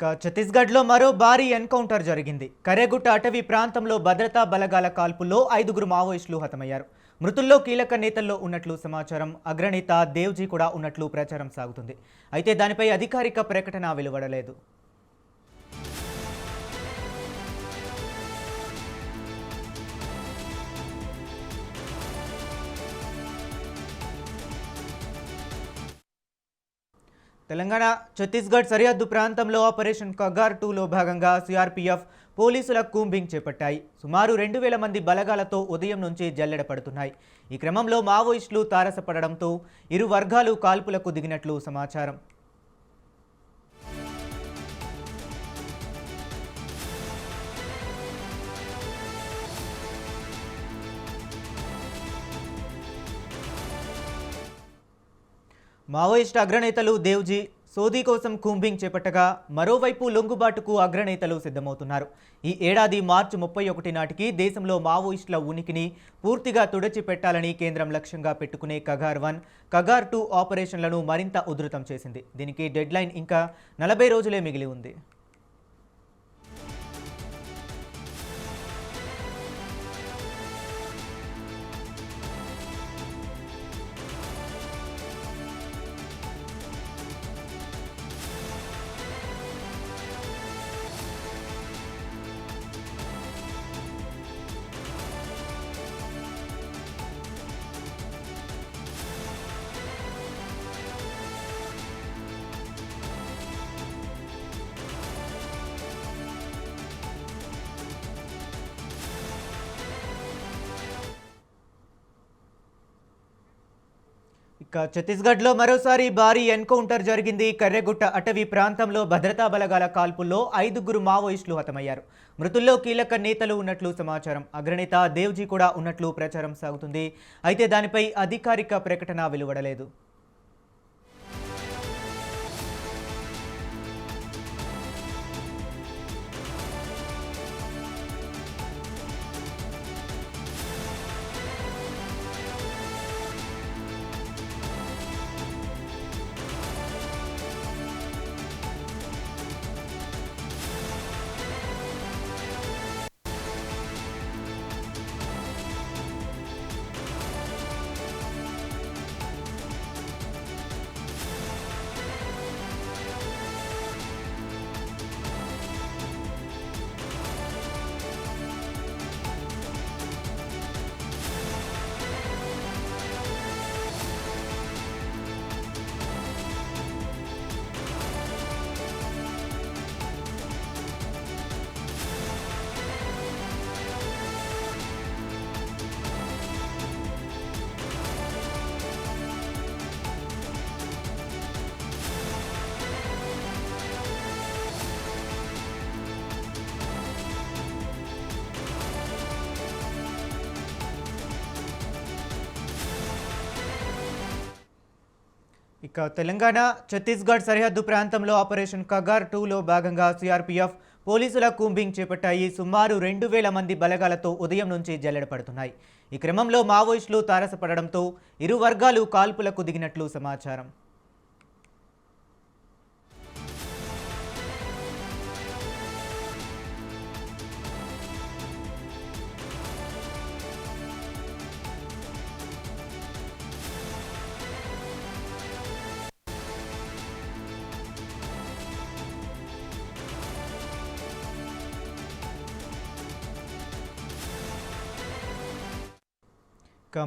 ఛత్తీస్గఢ్లో మరో భారీ ఎన్కౌంటర్ జరిగింది. కరేగుట్ట అటవీ ప్రాంతంలో భద్రతా బలగాల కాల్పుల్లో 5గురు మావోయిస్టులు హతమయ్యారు. మృతుల్లో కీలక నేతల్లో ఉన్నట్లు సమాచారం. అగ్రనేత దేవ్జీ కూడా ఉన్నట్లు ప్రచారం సాగుతుంది. అయితే దానిపై అధికారిక ప్రకటన వెలువడలేదు. తెలంగాణ ఛత్తీస్గఢ్ సరిహద్దు ప్రాంతంలో ఆపరేషన్ కగార్ 2లో భాగంగా సిఆర్పీఎఫ్ పోలీసుల కూంబింగ్ చేపట్టాయి. సుమారు 2000 మంది బలగాలతో ఉదయం నుంచి జల్లెడ పడుతున్నాయి. ఈ క్రమంలో మావోయిస్టులు తారసపడడంతో ఇరు వర్గాలు కాల్పులకు దిగినట్లు సమాచారం. మావోయిస్టు అగ్రనేతలు దేవ్జీ సోదీ కోసం కూంబింగ్ చేపట్టగా మరోవైపు లొంగుబాటుకు అగ్రనేతలు సిద్ధమవుతున్నారు. ఈ ఏడాది మార్చి 31 నాటికి దేశంలో మావోయిస్టుల ఉనికిని పూర్తిగా తుడిచిపెట్టాలని కేంద్రం లక్ష్యంగా పెట్టుకునే కగార్ 1, కగార్ 2 ఆపరేషన్లను మరింత ఉధృతం చేసింది. దీనికి డెడ్లైన్ ఇంకా 40 రోజులే మిగిలి ఉంది. ఛత్తీస్గఢ్లో మరోసారి భారీ ఎన్కౌంటర్ జరిగింది. కర్రెగుట్ట అటవీ ప్రాంతంలో భద్రతా బలగాల కాల్పుల్లో 5గురు మావోయిస్టులు హతమయ్యారు. మృతుల్లో కీలక నేతలు ఉన్నట్లు సమాచారం. అగ్రనేత దేవ్జీ కూడా ఉన్నట్లు ప్రచారం సాగుతుంది. అయితే దానిపై అధికారిక ప్రకటన వెలువడలేదు. తెలంగాణ ఛత్తీస్గఢ్ సరిహద్దు ప్రాంతంలో ఆపరేషన్ కగార్ 2లో భాగంగా సిఆర్పీఎఫ్ పోలీసుల కూంబింగ్ చేపట్టాయి. సుమారు 2000 మంది బలగాలతో ఉదయం నుంచి జల్లెడ పడుతున్నాయి. ఈ క్రమంలో మావోయిస్టులు తారసపడడంతో ఇరు వర్గాలు కాల్పులకు దిగినట్లు సమాచారం.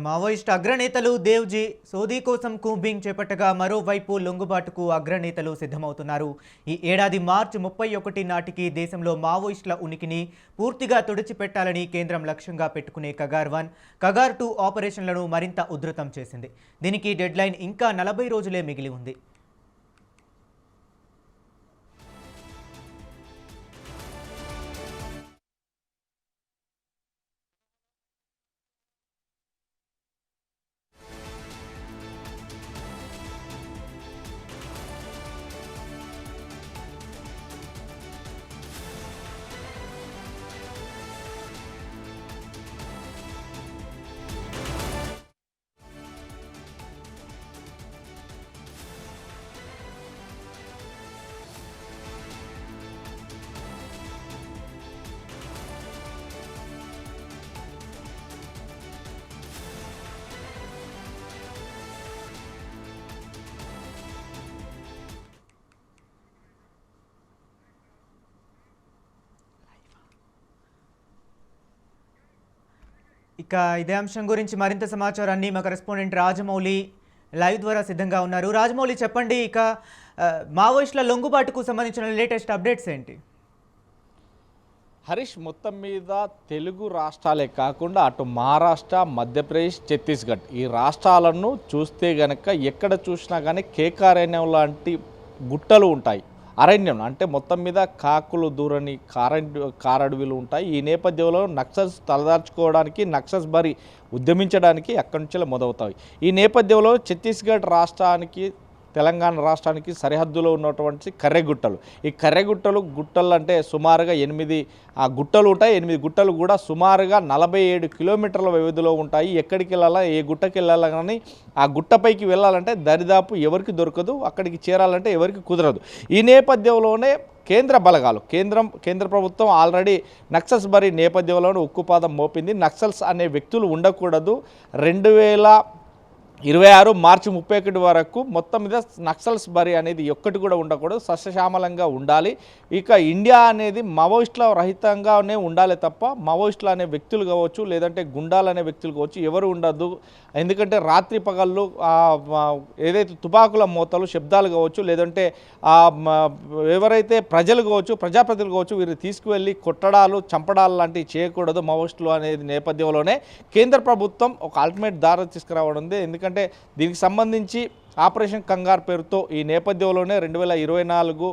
మావోయిస్ట్ అగ్రనేతలు దేవ్జీ సోదీ కోసం కూంబింగ్ చేపట్టగా మరోవైపు లొంగుబాటుకు అగ్రనేతలు సిద్ధమవుతున్నారు. ఈ ఏడాది మార్చి 31 నాటికి దేశంలో మావోయిస్టుల ఉనికిని పూర్తిగా తుడిచిపెట్టాలని కేంద్రం లక్ష్యంగా పెట్టుకునే కగార్ 1, కగార్ 2 ఆపరేషన్లను మరింత ఉధృతం చేసింది. దీనికి డెడ్లైన్ ఇంకా 40 రోజులే మిగిలి ఉంది. ఇక ఇదే అంశం గురించి మరింత సమాచారాన్ని మా కరెస్పాండెంట్ రాజమౌళి లైవ్ ద్వారా సిద్ధంగా ఉన్నారు. రాజమౌళి చెప్పండి, ఇక మావోయిస్టుల లొంగుబాటుకు సంబంధించిన లేటెస్ట్ అప్డేట్స్ ఏంటి? హరీష్, మొత్తం మీద తెలుగు రాష్ట్రాలే కాకుండా అటు మహారాష్ట్ర, మధ్యప్రదేశ్, ఛత్తీస్గఢ్ ఈ రాష్ట్రాలను చూస్తే గనక ఎక్కడ చూసినా కానీ కేకారణ్యం లాంటి గుట్టలు ఉంటాయి. అరణ్యం అంటే మొత్తం మీద కాకులు దూరని కారడవిలు ఉంటాయి. ఈ నేపథ్యంలో నక్సల్స్ తలదార్చుకోవడానికి, నక్సల్స్ బరి ఉద్యమించడానికి అక్కడి నుంచే మొదలవుతాయి. ఈ నేపథ్యంలో ఛత్తీస్గఢ్ రాష్ట్రానికి, తెలంగాణ రాష్ట్రానికి సరిహద్దులో ఉన్నటువంటి కర్రెగుట్టలు, ఈ కర్రెగుట్టలు అంటే సుమారుగా 8 గుట్టలు ఉంటాయి. 8 గుట్టలు కూడా సుమారుగా 47 కిలోమీటర్ల వ్యవధిలో ఉంటాయి. ఎక్కడికి వెళ్ళాలా, ఏ గుట్టకి వెళ్ళాలా కానీ ఆ గుట్టపైకి వెళ్ళాలంటే దరిదాపు ఎవరికి దొరకదు, అక్కడికి చేరాలంటే ఎవరికి కుదరదు. ఈ నేపథ్యంలోనే కేంద్ర బలగాలు, కేంద్ర ప్రభుత్వం ఆల్రెడీ నక్సల్స్ బరి నేపథ్యంలోనే ఉక్కుపాదం మోపింది. నక్సల్స్ అనే వ్యక్తులు ఉండకూడదు, 2026 మార్చి 31 వరకు మొత్తం మీద నక్సల్స్ బరి అనేది ఒక్కటి కూడా ఉండకూడదు, సస్యశ్యామలంగా ఉండాలి. ఇక ఇండియా అనేది మావోయిస్టుల రహితంగానే ఉండాలి తప్ప మావోయిస్టులు అనే వ్యక్తులు కావచ్చు, లేదంటే గుండాలు అనే వ్యక్తులు కావచ్చు ఎవరు ఉండద్దు. ఎందుకంటే రాత్రి పగళ్ళు ఏదైతే తుపాకుల మోతలు శబ్దాలు కావచ్చు, లేదంటే ఎవరైతే ప్రజలు కావచ్చు, ప్రజాప్రతినిధులు కావచ్చు, వీరు తీసుకువెళ్ళి కొట్టడాలు, చంపడాలు లాంటివి చేయకూడదు మావోయిస్టులు అనేది నేపథ్యంలోనే కేంద్ర ప్రభుత్వం ఒక అల్టిమేట్ దారి తీసుకురావడం ఉంది. ఎందుకంటే దీనికి సంబంధించి ఆపరేషన్ కంగార్ పేరుతో ఈ నేపథ్యంలోనే 2024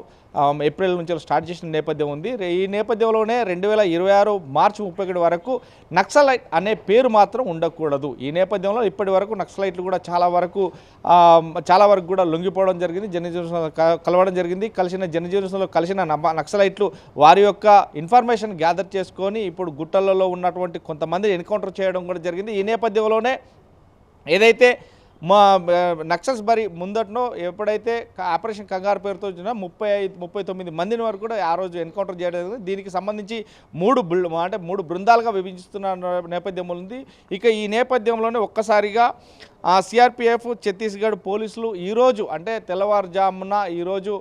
ఏప్రిల్ నుంచి స్టార్ట్ చేసిన నేపథ్యం ఉంది. ఈ నేపథ్యంలోనే 2026 మార్చి 31 వరకు నక్సలైట్ అనే పేరు మాత్రం ఉండకూడదు. ఈ నేపథ్యంలో ఇప్పటి వరకు నక్సలైట్లు కూడా చాలా వరకు కూడా లొంగిపోవడం జరిగింది, జనజీవన కలవడం జరిగింది. జనజీవనంలో కలిసిన నక్సలైట్లు వారి యొక్క ఇన్ఫర్మేషన్ గ్యాదర్ చేసుకొని ఇప్పుడు గుట్టలలో ఉన్నటువంటి కొంతమంది ఎన్కౌంటర్ చేయడం కూడా జరిగింది. ఈ నేపథ్యంలోనే ఏదైతే మా నక్సల్స్ బరి ముందటనో ఎప్పుడైతే ఆపరేషన్ కంగారు పేరుతో వచ్చిన 39 మందిని వరకు కూడా ఆ రోజు ఎన్కౌంటర్ చేయడం జరిగింది. దీనికి సంబంధించి 3 బృందాలుగా విభజిస్తున్న నేపథ్యం ఉంది. ఇక ఈ నేపథ్యంలోనే ఒక్కసారిగా సిఆర్పిఎఫ్, ఛత్తీస్గఢ్ పోలీసులు ఈరోజు అంటే తెల్లవారుజామున ఈరోజు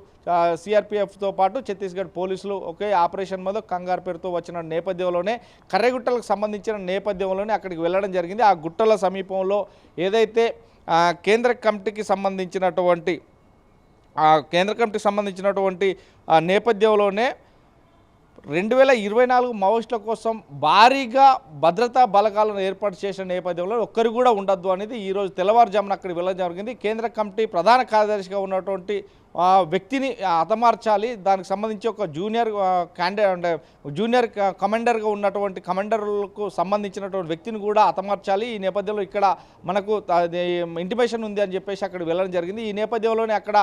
సిఆర్పిఎఫ్తో పాటు ఛత్తీస్గఢ్ పోలీసులు ఒకే ఆపరేషన్ మీద కంగారు పేరుతో వచ్చిన నేపథ్యంలోనే కర్రెగుట్టలకు సంబంధించిన నేపథ్యంలోనే అక్కడికి వెళ్ళడం జరిగింది. ఆ గుట్టల సమీపంలో ఏదైతే కేంద్ర కమిటీకి సంబంధించినటువంటి నేపథ్యంలోనే 2024 మావోయిస్టుల కోసం భారీగా భద్రతా బలగాలను ఏర్పాటు చేసిన నేపథ్యంలో ఒక్కరు కూడా ఉండద్దు అనేది ఈరోజు తెల్లవారుజామున అక్కడికి వెళ్ళడం జరిగింది. కేంద్ర కమిటీ ప్రధాన కార్యదర్శిగా ఉన్నటువంటి వ్యక్తిని హతమార్చాలి, దానికి సంబంధించి ఒక జూనియర్ కమాండర్గా ఉన్నటువంటి కమాండర్లకు సంబంధించినటువంటి వ్యక్తిని కూడా హతమార్చాలి. ఈ నేపథ్యంలో ఇక్కడ మనకు ఇంటిమేషన్ ఉంది అని చెప్పేసి అక్కడ వెళ్ళడం జరిగింది. ఈ నేపథ్యంలోనే అక్కడ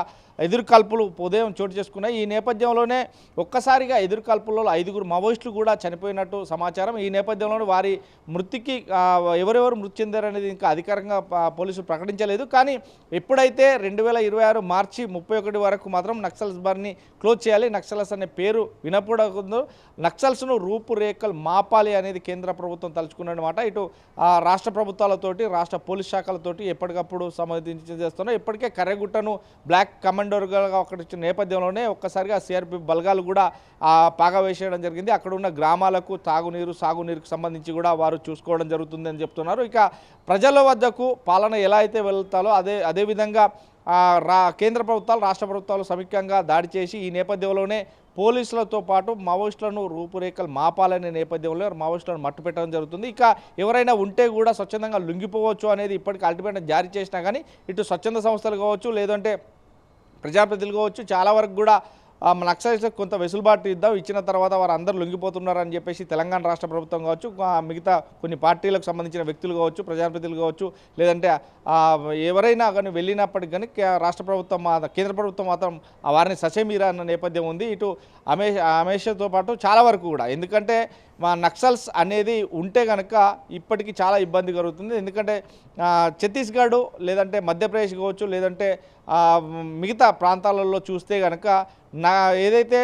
ఎదురుకాల్పులు ఉదయం చోటు చేసుకున్నాయి. ఈ నేపథ్యంలోనే ఒక్కసారిగా ఎదురుకాల్పుల్లో 5 మావోయిస్టులు కూడా చనిపోయినట్టు సమాచారం. ఈ నేపథ్యంలోనే వారి మృతికి ఎవరెవరు మృతి చెందారనేది ఇంకా అధికారికంగా పోలీసులు ప్రకటించలేదు. కానీ ఎప్పుడైతే 2026 మార్చి 31 వరకు మాత్రం నక్సల్స్ బార్ని క్లోజ్ చేయాలి, నక్సల్స్ అనే పేరు వినపడకుందో నక్సల్స్ను రూపురేఖలు మాపాలి అనేది కేంద్ర ప్రభుత్వం తలుచుకున్నమాట. ఇటు రాష్ట్ర ప్రభుత్వాలతోటి, రాష్ట్ర పోలీస్ శాఖలతోటి ఎప్పటికప్పుడు సంబంధించి చేస్తున్నారు. ఇప్పటికే కర్రెగుట్టను బ్లాక్ కమాండర్గా అక్కడ ఇచ్చిన నేపథ్యంలోనే ఒక్కసారిగా సిఆర్పి బలగాలు కూడా పాగా వేసేయడం జరిగింది. అక్కడ ఉన్న గ్రామాలకు సాగునీరుకు సంబంధించి కూడా వారు చూసుకోవడం జరుగుతుందని చెప్తున్నారు. ఇక ప్రజల వద్దకు పాలన ఎలా అయితే వెళ్తాలో అదేవిధంగా కేంద్ర ప్రభుత్వాలు, రాష్ట్ర ప్రభుత్వాలు సమీక్షంగా దాడి చేసి ఈ నేపథ్యంలోనే పోలీసులతో పాటు మావోయిస్టులను రూపురేఖలు మాపాలనే నేపథ్యంలో మావోయిస్టులను మట్టుపెట్టడం జరుగుతుంది. ఇక ఎవరైనా ఉంటే కూడా స్వచ్ఛందంగా లొంగిపోవచ్చు అనేది ఇప్పటికీ అల్టిమేట్ జారీ చేసినా కానీ ఇటు స్వచ్ఛంద సంస్థలు కావచ్చు, లేదంటే ప్రజాప్రతినిధులు కావచ్చు, చాలా వరకు కూడా నక్సలైట్స్ కొంత వెసులుబాటు ఇచ్చిన తర్వాత వారు అందరూ లొంగిపోతున్నారని చెప్పేసి తెలంగాణ రాష్ట్ర ప్రభుత్వం కావచ్చు, మిగతా కొన్ని పార్టీలకు సంబంధించిన వ్యక్తులు కావచ్చు, ప్రజాప్రతినిధులు కావచ్చు, లేదంటే ఎవరైనా కానీ వెళ్ళినప్పటికీ కానీ కేంద్ర ప్రభుత్వం మాత్రం వారిని ససేమీరా అన్న నేపథ్యం ఉంది. ఇటు అమేష్తో పాటు చాలా వరకు కూడా, ఎందుకంటే మా నక్సల్స్ అనేది ఉంటే కనుక ఇప్పటికీ చాలా ఇబ్బంది కలుగుతుంది. ఎందుకంటే ఛత్తీస్గఢ్ లేదంటే మధ్యప్రదేశ్ కావచ్చు, లేదంటే మిగతా ప్రాంతాలలో చూస్తే కనుక ఏదైతే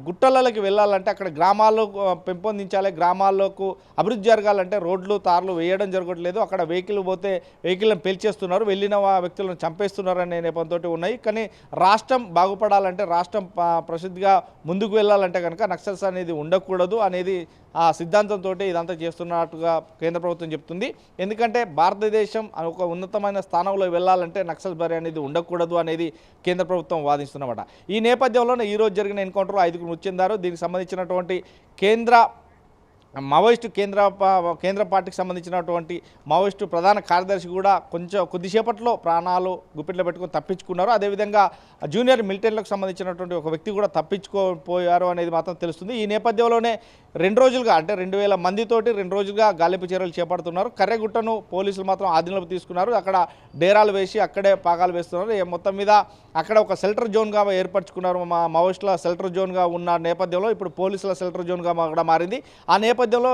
గుట్టలకి వెళ్ళాలంటే అక్కడ గ్రామాల్లో పెంపొందించాలి, గ్రామాల్లోకి అభివృద్ధి జరగాలంటే రోడ్లు తార్లు వేయడం జరగట్లేదు. అక్కడ వెహికల్ పోతే వెహికల్ని పేల్చేస్తున్నారు, వెళ్ళిన వ్యక్తులను చంపేస్తున్నారు అనే నేపథ్యంతో ఉన్నాయి. కానీ రాష్ట్రం బాగుపడాలంటే, రాష్ట్రం ప్రసిద్ధిగా ముందుకు వెళ్ళాలంటే కనుక నక్సల్స్ అనేది ఉండకూడదు అనేది ఆ సిద్ధాంతంతో ఇదంతా చేస్తున్నట్టుగా కేంద్ర ప్రభుత్వం చెప్తుంది. ఎందుకంటే భారతదేశం ఒక ఉన్నతమైన స్థానంలో వెళ్ళాలంటే నక్సల్ బరి అనేది ఉండకూడదు అనేది కేంద్ర ప్రభుత్వం వాదిస్తున్నమాట. ఈ నేపథ్యంలోనే ఈరోజు జరిగిన ఎన్కౌంటర్లో 5గురు మృతి చెందారు. దీనికి సంబంధించినటువంటి మావోయిస్టు కేంద్ర పార్టీకి సంబంధించినటువంటి మావోయిస్టు ప్రధాన కార్యదర్శి కూడా కొద్దిసేపట్లో ప్రాణాలు గుప్పిట్లో పెట్టుకొని తప్పించుకున్నారు. అదేవిధంగా జూనియర్ మిలిటరీలకు సంబంధించినటువంటి ఒక వ్యక్తి కూడా తప్పించుకోపోయారు అనేది మాత్రం తెలుస్తుంది. ఈ నేపథ్యంలోనే 2 రోజులుగా అంటే 2000 మందితోటి 2 రోజులుగా గాలింపు చర్యలు చేపడుతున్నారు. కర్రెగుట్టను పోలీసులు మాత్రం ఆధీనంలోకి తీసుకున్నారు. అక్కడ డేరాలు వేసి అక్కడే పాగాలు వేస్తున్నారు. మొత్తం మీద అక్కడ ఒక షెల్టర్ జోన్గా ఏర్పరచుకున్నారు. మావోయిస్టుల షెల్టర్ జోన్గా ఉన్న నేపథ్యంలో ఇప్పుడు పోలీసుల షెల్టర్ జోన్గా కూడా మారింది. ఆ నేపథ్యంలో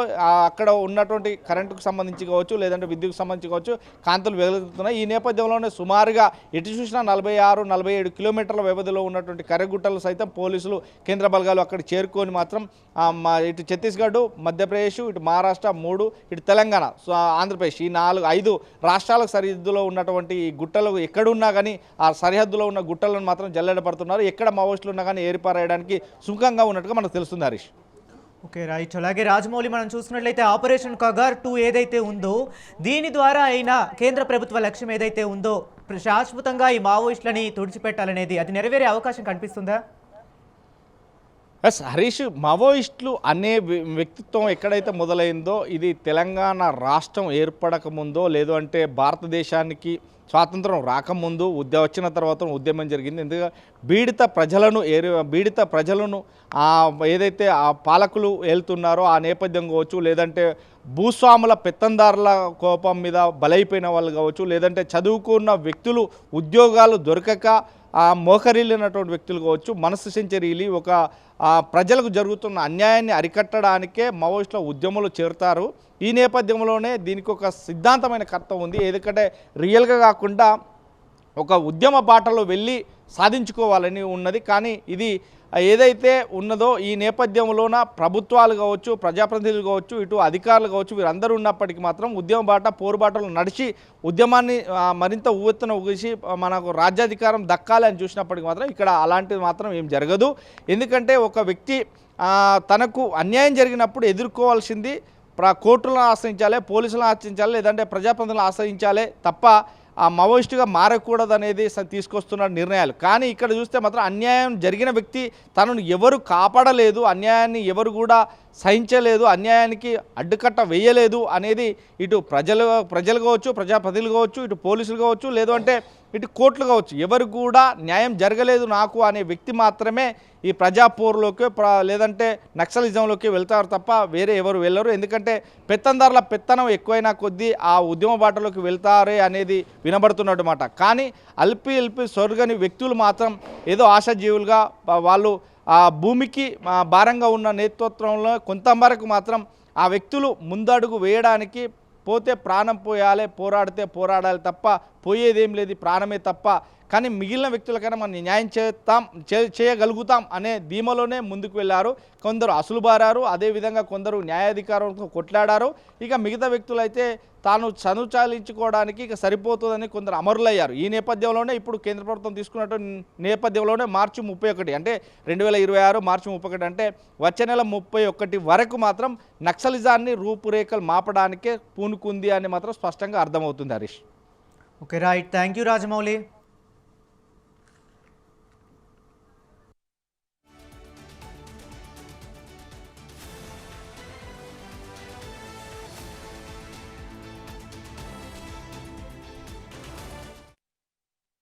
అక్కడ ఉన్నటువంటి కరెంటుకు సంబంధించి కావచ్చు, లేదంటే విద్యుత్కు సంబంధించి కావచ్చు, కాంతులు వెలుగుతున్నాయి. ఈ నేపథ్యంలోనే సుమారుగా ఎటు చూసినా 46-47 కిలోమీటర్ల వ్యవధిలో ఉన్నటువంటి కర్రెగుట్టలు సైతం పోలీసులు కేంద్ర బలగాలు అక్కడ చేరుకొని మాత్రం ఇటు ఛత్తీస్గఢ్, మధ్యప్రదేశ్, ఇటు మహారాష్ట్ర 3, ఇటు తెలంగాణ, ఆంధ్రప్రదేశ్ ఈ 5 రాష్ట్రాలకు సరిహద్దులో ఉన్నటువంటి ఈ గుట్టలు ఎక్కడున్నా కానీ ఆ సరిహద్దులో ఉన్న గుట్టలను మాత్రం జల్లెడపడుతున్నారు. ఎక్కడ మావోయిస్టులు ఉన్నా కానీ ఏరిపారేయడానికి సుఖంగా ఉన్నట్టుగా మనకు తెలుస్తుంది హరీష్. Okay right. అలాగే రాజమౌళి మనం చూసుకున్నట్లయితే ఆపరేషన్ కగార్ 2 ఏదైతే ఉందో దీని ద్వారా అయినా కేంద్ర ప్రభుత్వ లక్ష్యం ఏదైతే ఉందో శాశ్వతంగా ఈ మావోయిస్టులని తుడిచిపెట్టాలనేది అది నెరవేరే అవకాశం కనిపిస్తుందా? హరీష్, మావోయిస్టులు అనే వ్యక్తిత్వం ఎక్కడైతే మొదలైందో ఇది తెలంగాణ రాష్ట్రం ఏర్పడక ముందో లేదు అంటే భారతదేశానికి స్వాతంత్రం రాకముందు వచ్చిన తర్వాత ఉద్యమం జరిగింది. ఎందుకంటే బీడిత ప్రజలను ఏదైతే ఆ పాలకులు వెళ్తున్నారో ఆ నేపథ్యం కావచ్చు, లేదంటే భూస్వాముల పెత్తందారుల కోపం మీద బలైపోయిన వాళ్ళు కావచ్చు, లేదంటే చదువుకున్న వ్యక్తులు ఉద్యోగాలు దొరకక మోకరిల్లినటువంటి వ్యక్తులు కావచ్చు, మనసు సెంచరీలి ఒక ప్రజలకు జరుగుతున్న అన్యాయాన్ని అరికట్టడానికే మావోయిస్టుల ఉద్యమంలో చేరుతారు. ఈ నేపథ్యంలోనే దీనికి ఒక సిద్ధాంతమైన కర్త ఉంది. ఎందుకంటే రియల్గా కాకుండా ఒక ఉద్యమ బాటలో వెళ్ళి సాధించుకోవాలని ఉన్నది. కానీ ఇది ఏదైతే ఉన్నదో ఈ నేపథ్యంలోన ప్రభుత్వాలు కావచ్చు, ప్రజాప్రతినిధులు కావచ్చు, ఇటు అధికారులు కావచ్చు, వీరందరూ ఉన్నప్పటికీ మాత్రం ఉద్యమ బాట పోరుబాటలు నడిచి ఉద్యమాన్ని మరింత ఉవ్వెత్తున ఊసి మనకు రాజ్యాధికారం దక్కాలి అని చూసినప్పటికీ మాత్రం ఇక్కడ అలాంటిది మాత్రం ఏం జరగదు. ఎందుకంటే ఒక వ్యక్తి తనకు అన్యాయం జరిగినప్పుడు ఎదుర్కోవాల్సింది కోర్టులను ఆశ్రయించాలి, పోలీసులను ఆశ్రయించాలి, లేదంటే ప్రజాప్రతినిధులను ఆశ్రయించాలి తప్ప మావోయిస్టుగా మారకూడదు అనేది తీసుకొస్తున్న నిర్ణయాలు. కానీ ఇక్కడ చూస్తే మాత్రం అన్యాయం జరిగిన వ్యక్తి తనను ఎవరు కాపాడలేదు, అన్యాయాన్ని ఎవరు కూడా సహించలేదు, అన్యాయానికి అడ్డుకట్ట వేయలేదు అనేది ఇటు ప్రజలు కావచ్చు, ప్రజాప్రతినిధులు కావచ్చు, ఇటు పోలీసులు కావచ్చు, లేదు అంటే ఇటు కోర్టులు కావచ్చు, ఎవరు కూడా న్యాయం జరగలేదు నాకు అనే వ్యక్తి మాత్రమే ఈ ప్రజాపోరులోకి లేదంటే నక్సలిజంలోకి వెళ్తారు తప్ప వేరే ఎవరు వెళ్ళరు. ఎందుకంటే పెత్తందారుల పెత్తనం ఎక్కువైనా కొద్దీ ఆ ఉద్యమ బాటలోకి వెళ్తారే అనేది వినబడుతున్నమాట. కానీ అల్పి సొరగని వ్యక్తులు మాత్రం ఏదో ఆశాజీవులుగా వాళ్ళు ఆ భూమికి భారంగా ఉన్న నేతృత్వంలో కొంతవరకు మాత్రం ఆ వ్యక్తులు ముందడుగు వేయడానికి పోతే ప్రాణం పోయాలి, పోరాడితే పోరాడాలి తప్ప పోయేదేం లేదు, ప్రాణమే తప్ప. కానీ మిగిలిన వ్యక్తులకైనా మనం న్యాయం చేయగలుగుతాం అనే ధీమలోనే ముందుకు వెళ్ళారు. కొందరు అసలు బారారు, అదేవిధంగా కొందరు న్యాయాధికారులతో కొట్లాడారు. ఇక మిగతా వ్యక్తులైతే తాను చనుచాలించుకోవడానికి ఇక సరిపోతుందని కొందరు అమరులయ్యారు. ఈ నేపథ్యంలోనే ఇప్పుడు కేంద్ర ప్రభుత్వం తీసుకున్నటువంటి నేపథ్యంలోనే మార్చి 31 అంటే 2026 మార్చి 31 అంటే వచ్చే నెల 31 వరకు మాత్రం నక్సలిజాన్ని రూపురేఖలు మాపడానికే పూనుకుంది అని మాత్రం స్పష్టంగా అర్థమవుతుంది Harish. Okay right. Thank you Rajamouli.